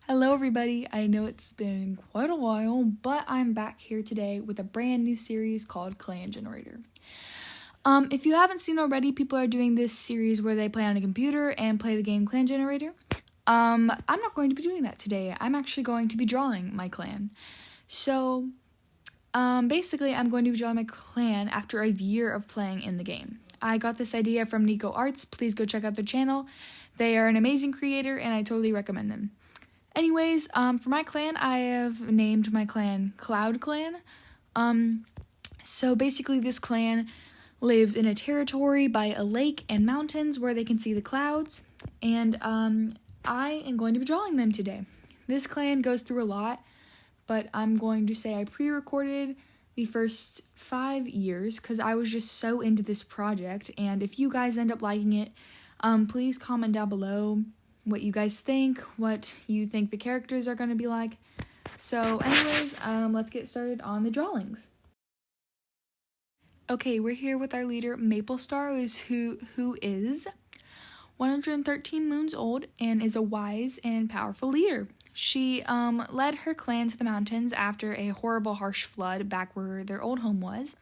Hello everybody, I know it's been quite a while, but I'm back here today with a brand new series called Clan Generator. If you haven't seen already, people are doing this series where they play on a computer and play the game Clan Generator. I'm not going to be doing that today. I'm actually going to be drawing my clan. So, basically I'm going to be drawing my clan after a year of playing in the game. I got this idea from Nico Arts. Please go check out their channel. They are an amazing creator and I totally recommend them. Anyways, for my clan, I have named my clan CloudClan. So basically this clan lives in a territory by a lake and mountains where they can see the clouds, and I am going to be drawing them today. This clan goes through a lot, but I'm going to say I pre-recorded the first 5 years because I was just so into this project, and if you guys end up liking it, please comment down below what you guys think, what you think the characters are going to be like. So anyways, let's get started on the drawings. Okay, we're here with our leader, Maplestar, who is 113 moons old and is a wise and powerful leader. She led her clan to the mountains after a horrible, harsh flood back where their old home was,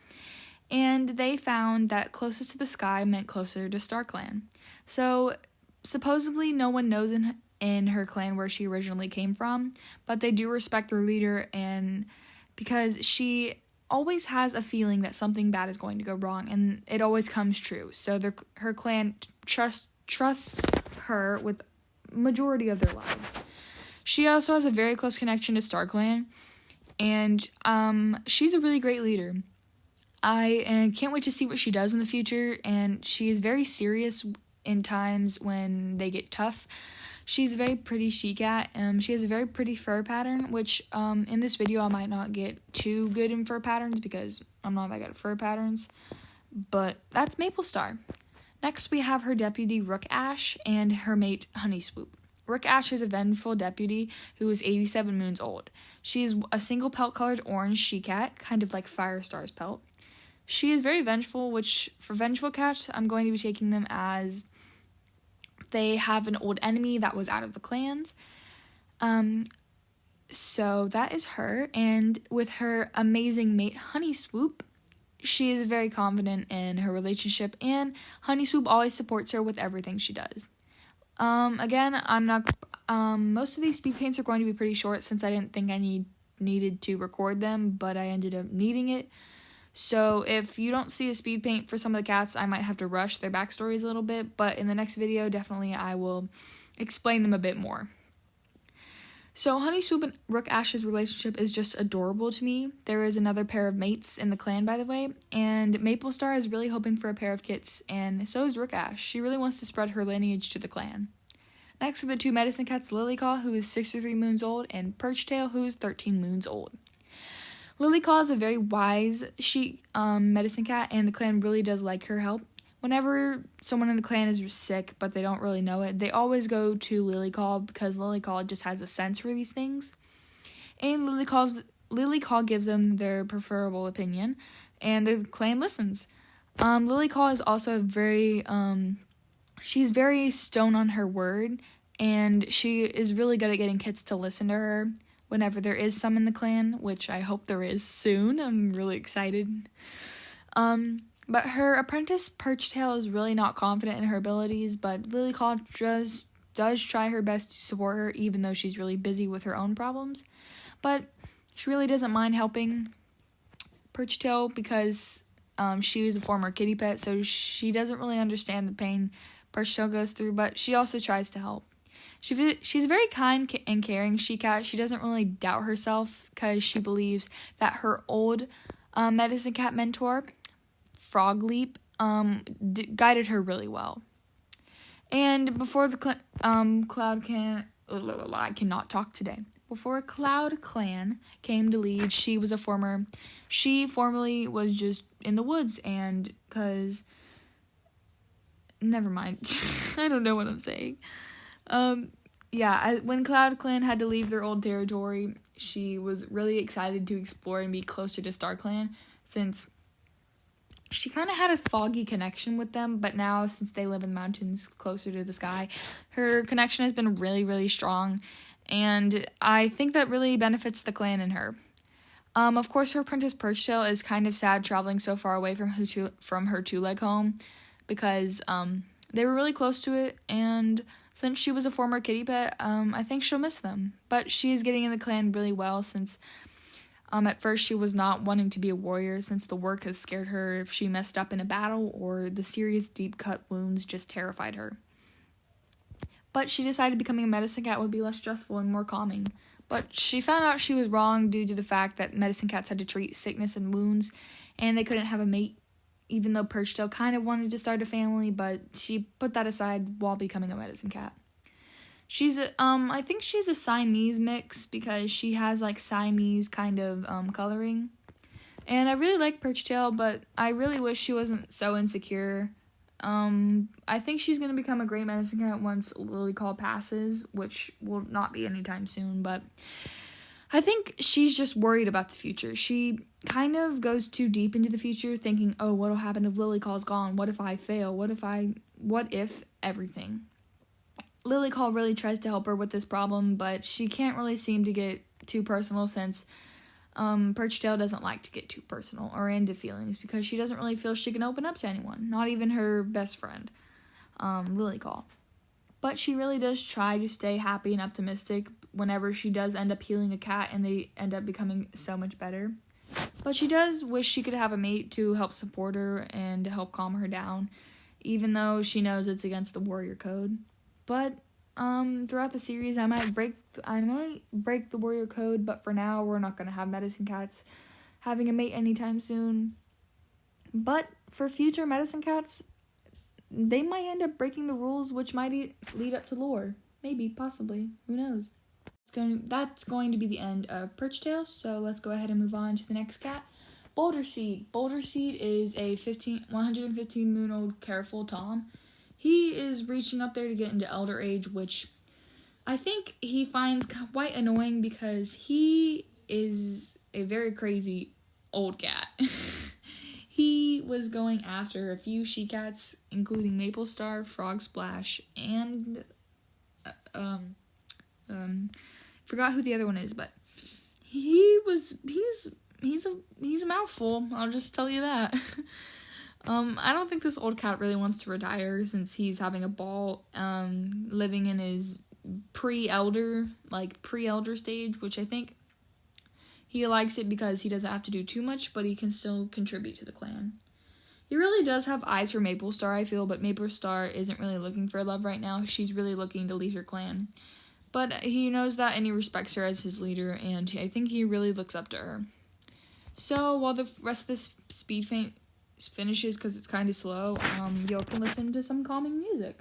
and they found that closest to the sky meant closer to StarClan. So supposedly no one knows in her clan where she originally came from, but they do respect their leader, and because she always has a feeling that something bad is going to go wrong, and it always comes true. So her clan trusts her with majority of their lives. She also has a very close connection to StarClan, and she's a really great leader. I can't wait to see what she does in the future, and she is very serious in times when they get tough. She's a very pretty she-cat. She has a very pretty fur pattern, which in this video I might not get too good in fur patterns because I'm not that good at fur patterns, but that's Maplestar. Next we have her deputy Rook Ash and her mate Honey Swoop. Rook Ash is a vengeful deputy who is 87 moons old. She is a single pelt colored orange she-cat, kind of like Firestar's pelt. She is very vengeful, which for vengeful cats, I'm going to be taking them as they have an old enemy that was out of the clans. So that is her. And with her amazing mate, Honey Swoop, she is very confident in her relationship, and Honey Swoop always supports her with everything she does. Again, most of these speed paints are going to be pretty short since I didn't think I needed to record them, but I ended up needing it. So if you don't see a speed paint for some of the cats, I might have to rush their backstories a little bit, but in the next video, definitely I will explain them a bit more. So Honey Swoop and Rook Ash's relationship is just adorable to me. There is another pair of mates in the clan, by the way, and Maplestar is really hoping for a pair of kits, and so is Rook Ash. She really wants to spread her lineage to the clan. Next are the two medicine cats, Lilycaw, who is 63 moons old, and Perchtail, who is 13 moons old. Lilycaw is a very wise medicine cat, and the clan really does like her help. Whenever someone in the clan is sick, but they don't really know it, they always go to Lilycaw because Lilycaw just has a sense for these things. And Lilycaw gives them their preferable opinion, and the clan listens. Lilycaw is also she's very stone on her word, and she is really good at getting kids to listen to her whenever there is some in the clan, which I hope there is soon. I'm really excited. But her apprentice Perchtail is really not confident in her abilities, but Lilycaw does try her best to support her, even though she's really busy with her own problems. But she really doesn't mind helping Perchtail because she was a former kitty pet, so she doesn't really understand the pain Perchtail goes through, but she also tries to help. She's a very kind and caring she-cat. She doesn't really doubt herself because she believes that her old medicine cat mentor, Frogleap, guided her really well. And before the I cannot talk today. Before CloudClan came to lead, she formerly was just in the woods, and never mind. I don't know what I'm saying. When CloudClan had to leave their old territory, she was really excited to explore and be closer to StarClan, since she kind of had a foggy connection with them, but now since they live in mountains closer to the sky, her connection has been really, really strong, and I think that really benefits the clan and her. Of course, her apprentice Perchtail is kind of sad traveling so far away from her two-leg home, because they were really close to it, and since she was a former kitty pet, I think she'll miss them. But she is getting in the clan really well, since at first she was not wanting to be a warrior, since the work has scared her if she messed up in a battle, or the serious deep-cut wounds just terrified her. But she decided becoming a medicine cat would be less stressful and more calming. But she found out she was wrong due to the fact that medicine cats had to treat sickness and wounds, and they couldn't have a mate, even though Perchtail kind of wanted to start a family, but she put that aside while becoming a medicine cat. I think she's a Siamese mix, because she has, like, Siamese kind of, coloring. And I really like Perchtail, but I really wish she wasn't so insecure. I think she's going to become a great medicine cat once Lily Call passes, which will not be anytime soon, but I think she's just worried about the future. She kind of goes too deep into the future, thinking, oh, what'll happen if Lily Call's gone? What if I fail? What if everything? Lily Call really tries to help her with this problem, but she can't really seem to get too personal, since Perchtail doesn't like to get too personal or into feelings, because she doesn't really feel she can open up to anyone, not even her best friend, Lily Call. But she really does try to stay happy and optimistic whenever she does end up healing a cat and they end up becoming so much better. But she does wish she could have a mate to help support her and to help calm her down, even though she knows it's against the warrior code. But throughout the series, I might break the warrior code, but for now, we're not going to have medicine cats having a mate anytime soon. But for future medicine cats, they might end up breaking the rules, which might lead up to lore. Maybe, possibly. Who knows? That's going to be the end of Perchtail, so let's go ahead and move on to the next cat. Boulder Seed. Boulder Seed is a 115-moon-old careful Tom. He is reaching up there to get into elder age, which I think he finds quite annoying, because he is a very crazy old cat. He was going after a few she cats, including Maple Star, Frog Splash, and forgot who the other one is, but he's a mouthful. I'll just tell you that. I don't think this old cat really wants to retire, since he's having a ball, living in his pre-elder stage, which I think he likes it because he doesn't have to do too much, but he can still contribute to the clan. He really does have eyes for Maple Star, I feel, but Maple Star isn't really looking for love right now. She's really looking to lead her clan. But he knows that, and he respects her as his leader, and I think he really looks up to her. So while the rest of this speed feint finishes, because it's kind of slow, y'all can listen to some calming music.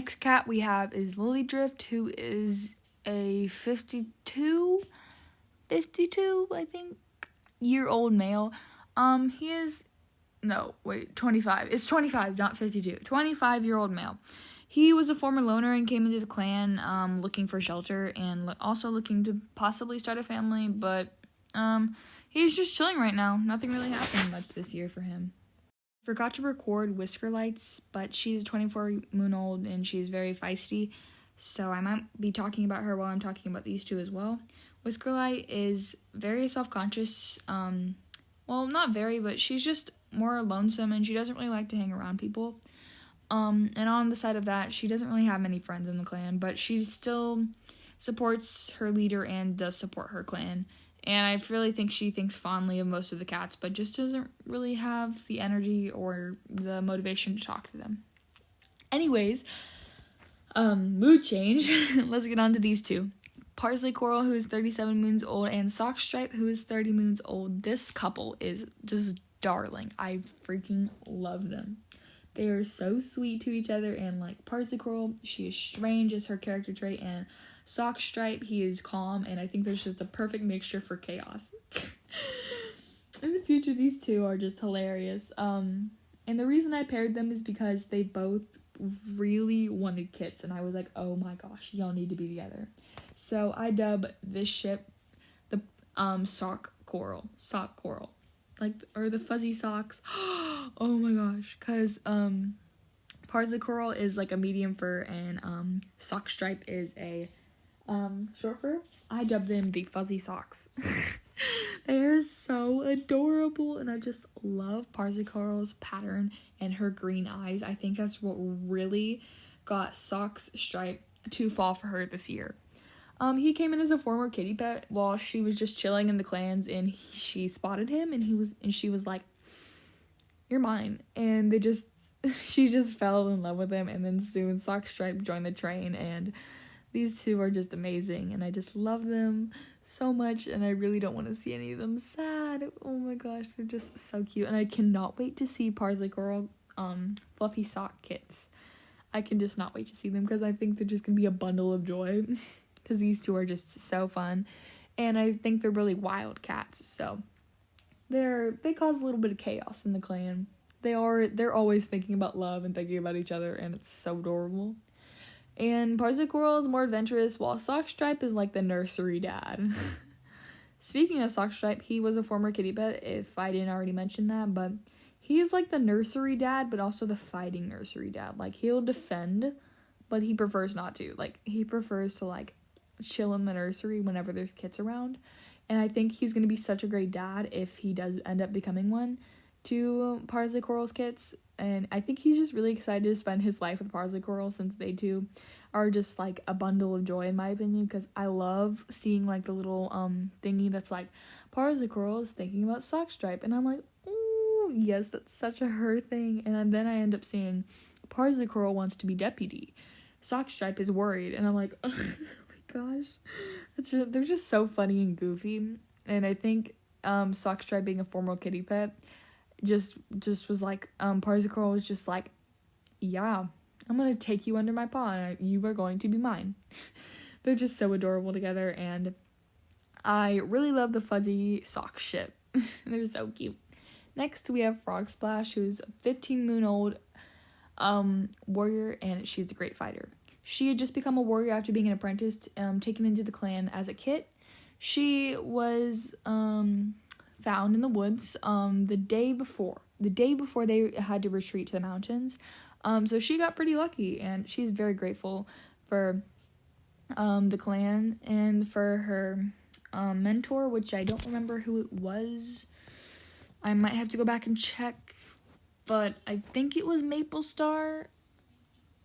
Next cat we have is Lily Drift, who is a 52, I think, year-old male. He is, no, wait, 25. It's 25, not 52. 25-year-old male. He was a former loner and came into the clan looking for shelter and also looking to possibly start a family, but he's just chilling right now. Nothing really happened much this year for him. Forgot to record Whisker Lights, but she's 24 moon old and she's very feisty, so I might be talking about her while I'm talking about these two as well. Whisker Light is very self-conscious, well, not very, but she's just more lonesome and she doesn't really like to hang around people. And on the side of that, she doesn't really have many friends in the clan, but she still supports her leader and does support her clan. And I really think she thinks fondly of most of the cats, but just doesn't really have the energy or the motivation to talk to them. Anyways, mood change. Let's get on to these two. Parsley Coral, who is 37 moons old, and Sockstripe, who is 30 moons old. This couple is just darling. I freaking love them. They are so sweet to each other, and like Parsley Coral, she is strange as her character trait, and Sockstripe, he is calm, and I think there's just a perfect mixture for chaos. In the future, these two are just hilarious. And the reason I paired them is because they both really wanted kits, and I was like, oh my gosh, y'all need to be together. So I dub this ship the sock coral, like, or the fuzzy socks. Oh my gosh, because Parsley Coral is like a medium fur, and Sockstripe is a short fur. I dub them the fuzzy socks. They're so adorable, and I just love Parsley Coral's pattern and her green eyes. I think that's what really got Sockstripe to fall for her this year. He came in as a former kitty pet while she was just chilling in the clans, and she spotted him, and she was like, "You're mine." And she just fell in love with him, and then soon Sockstripe joined the train, and these two are just amazing, and I just love them so much, and I really don't want to see any of them sad. Oh my gosh, they're just so cute, and I cannot wait to see Parsley Coral fluffy sock kits. I can just not wait to see them, because I think they're just gonna be a bundle of joy, because these two are just so fun, and I think they're really wild cats, so they cause a little bit of chaos in the clan. They're always thinking about love and thinking about each other, and it's so adorable. And Parsley Coral is more adventurous, while Sockstripe is like the nursery dad. Speaking of Sockstripe, he was a former kitty pet, if I didn't already mention that, but he's like the nursery dad, but also the fighting nursery dad. Like, he'll defend, but he prefers not to. Like, he prefers to, like, chill in the nursery whenever there's kids around. And I think he's going to be such a great dad if he does end up becoming one to Parsley Coral's kits. And I think he's just really excited to spend his life with Parsley Coral, since they two are just like a bundle of joy, in my opinion, because I love seeing like the little thingy that's like, Parsley Coral is thinking about Sockstripe, and I'm like, oh yes, that's such a her thing. And then I end up seeing Parsley Coral wants to be deputy, Sockstripe is worried, and I'm like, oh my gosh, they're just so funny and goofy. And I think Sockstripe, being a former kitty pet, just was like, Parsley Coral was just like, yeah, I'm gonna take you under my paw, and you are going to be mine. They're just so adorable together, and I really love the fuzzy sock ship. They're so cute. Next, we have Frog Splash, who's a 15 moon old warrior, and she's a great fighter. She had just become a warrior after being an apprentice, taken into the clan as a kit. She was found in the woods the day before they had to retreat to the mountains. So she got pretty lucky, and she's very grateful for the clan and for her mentor, which I don't remember who it was. I might have to go back and check, but I think it was Maple Star.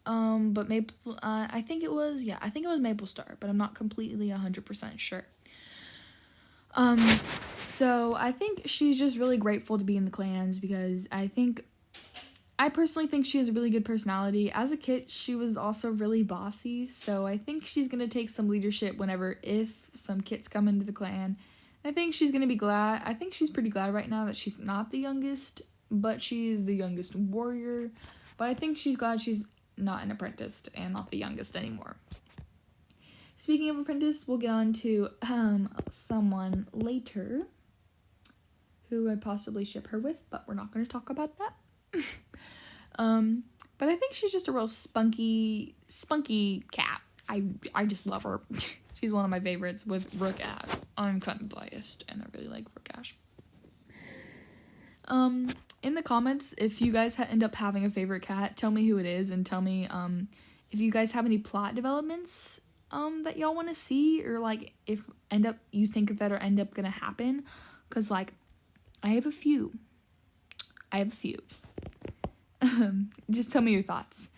I think it was Maple Star, but I'm not completely 100% sure. So I think she's just really grateful to be in the clans, because I personally think she has a really good personality. As a kid, she was also really bossy, so I think she's going to take some leadership if some kits come into the clan. I think she's going to be glad. I think she's pretty glad right now that she's not the youngest, but she's the youngest warrior. But I think she's glad she's not an apprentice and not the youngest anymore. Speaking of apprentice, we'll get on to someone later who I'd possibly ship her with, but we're not going to talk about that. But I think she's just a real spunky cat. I just love her. She's one of my favorites with Rook Ash. I'm kind of biased, and I really like Rook Ash. In the comments, if you guys end up having a favorite cat, tell me who it is, and tell me if you guys have any plot developments that y'all want to see, or like if you think that are end up gonna happen, because like I have a few. Just tell me your thoughts.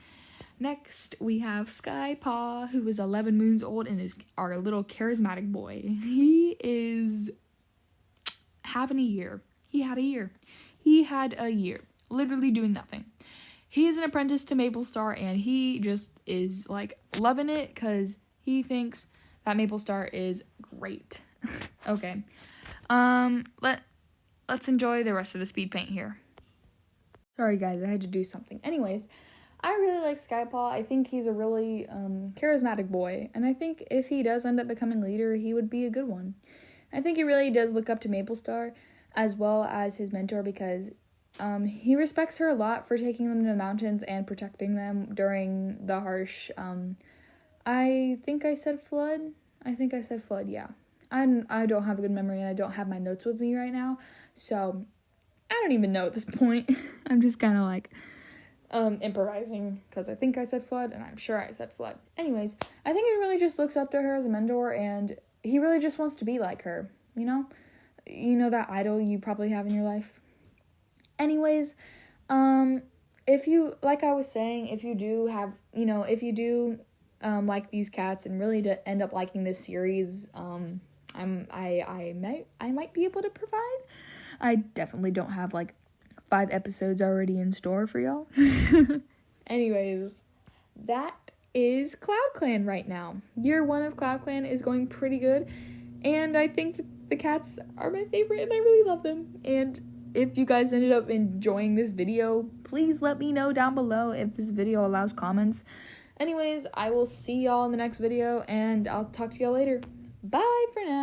Next, we have Sky Paw, who is 11 moons old and is our little charismatic boy. He is having a year. He had a year, literally doing nothing. He is an apprentice to Maple Star, and he just is like loving it because he thinks that Maple Star is great. Okay, let's enjoy the rest of the speed paint here. Sorry guys, I had to do something. Anyways, I really like Skypaw. I think he's a really charismatic boy, and I think if he does end up becoming leader, he would be a good one. I think he really does look up to Maple Star as well as his mentor, because he respects her a lot for taking them to the mountains and protecting them during the harsh, I think I said flood, yeah. I don't have a good memory, and I don't have my notes with me right now, so I don't even know at this point. I'm just kind of like improvising, because I think I said flood, and I'm sure I said flood. Anyways, I think he really just looks up to her as a mentor, and he really just wants to be like her, you know? You know that idol you probably have in your life? Anyways, if you, like I was saying, if you do have, like these cats and really to end up liking this series, I might be able to provide. I definitely don't have like 5 episodes already in store for y'all. Anyways, that is CloudClan right now. Year 1 of CloudClan is going pretty good, and I think the cats are my favorite, and I really love them. And if you guys ended up enjoying this video, please let me know down below if this video allows comments. Anyways, I will see y'all in the next video, and I'll talk to y'all later. Bye for now.